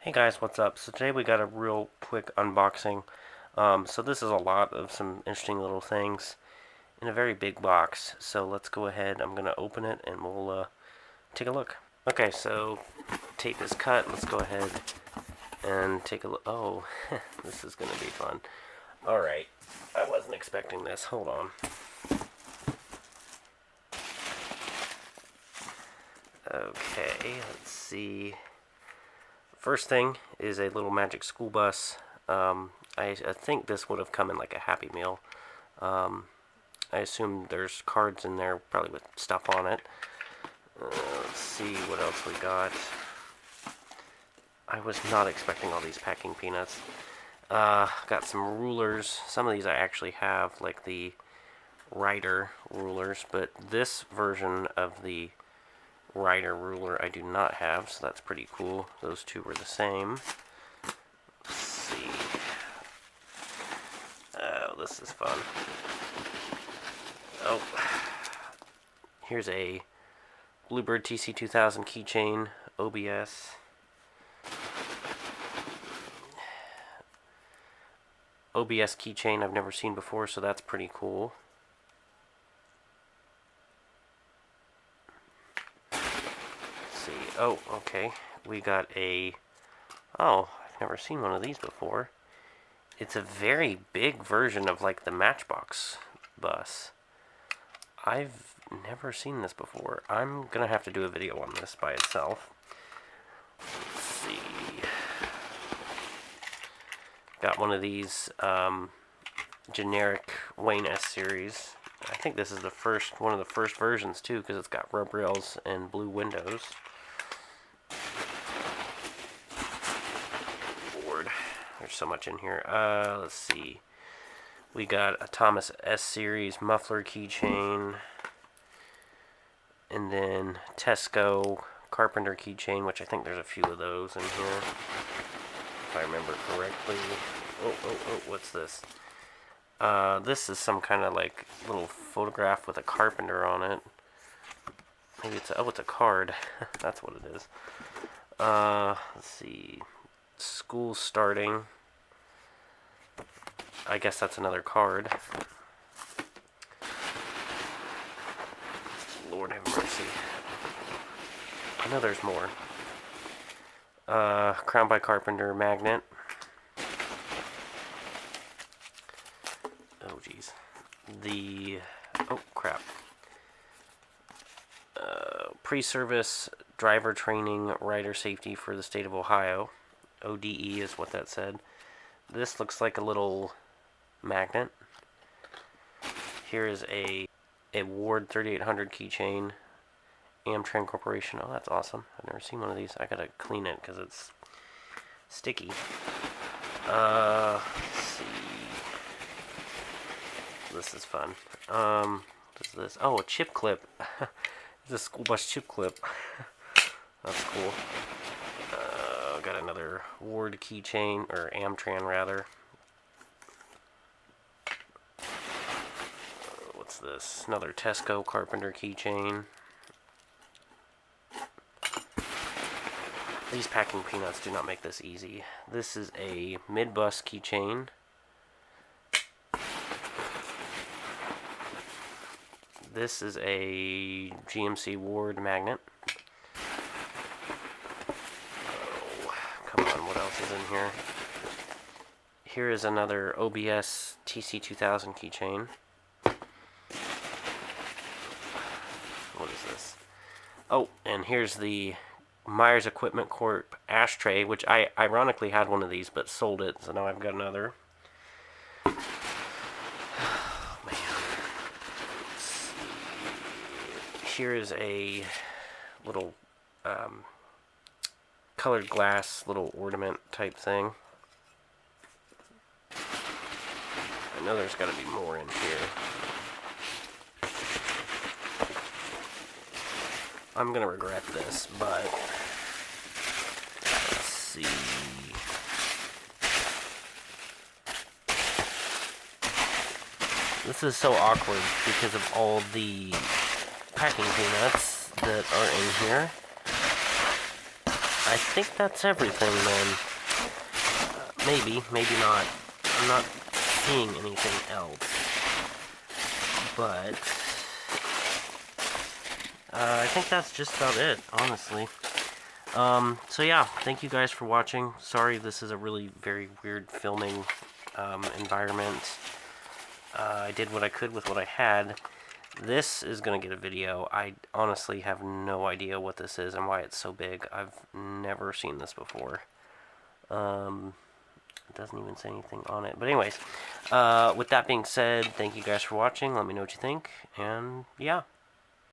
Hey guys, what's up? So today we got a real quick unboxing. So this is a lot of some interesting little things in a very big box. So let's go ahead. I'm going to open it and we'll take a look. Okay, so tape is cut. Let's go ahead and take a look. Oh, this is going to be fun. Alright, I wasn't expecting this. Hold on. Okay, let's see. First thing is a little magic school bus. I think this would have come in like a Happy Meal. I assume there's cards in there, probably with stuff on it. Let's see what else we got. I was not expecting all these packing peanuts. Got some rulers. Some of these I actually have, like the Rider rulers, but this version of the Rider ruler I do not have, so that's pretty cool. Those two were the same. Let's see. Oh, this is fun. Oh, here's a Bluebird TC2000 keychain, OBS. OBS keychain I've never seen before, so that's pretty cool. Oh, okay. We got a... Oh, I've never seen one of these before. It's a very big version of, like, the Matchbox bus. I've never seen this before. I'm gonna have to do a video on this by itself. Let's see. Got one of these generic Wayne S series. I think this is the first one of the first versions, too, because it's got rub rails and blue windows. There's so much in here. Let's see. We got a Thomas S series muffler keychain, and then Tesco Carpenter keychain, which I think there's a few of those in here, if I remember correctly. Oh, what's this? This is some kind of like little photograph with a carpenter on it. Maybe it's it's a card. That's what it is. Let's see. School starting. I guess that's another card. Lord have mercy. I know there's more. Crown by Carpenter magnet. Oh geez. Oh crap. Pre-service driver training rider safety for the state of Ohio. ODE is what that said. This looks like a little magnet. Here is a Ward 3800 keychain. Amtran Corporation. Oh, that's awesome. I've never seen one of these. I gotta clean it because it's sticky. Let's see. This is fun. What is this? Oh, a chip clip. It's a school bus chip clip. That's cool. Got another Ward keychain, or Amtran rather. What's this? Another Tesco Carpenter keychain. These packing peanuts do not make this easy. This is a mid-bus keychain. This is a GMC Ward magnet. What else is in here? Here is another OBS TC2000 keychain. What is this? Oh, and here's the Myers Equipment Corp ashtray, which I ironically had one of these but sold it, so now I've got another. Oh, man. Here is a little colored glass little ornament type thing. I know there's got to be more in here. I'm gonna regret this, but let's see. This is so awkward because of all the packing peanuts that are in here. I think that's everything, then. Maybe, maybe not. I'm not seeing anything else. But I think that's just about it, honestly. So yeah, thank you guys for watching. Sorry this is a really very weird filming environment. I did what I could with what I had. This is going to get a video. I honestly have no idea what this is and why it's so big. I've never seen this before. It doesn't even say anything on it. But anyways, with that being said, thank you guys for watching. Let me know what you think. And yeah.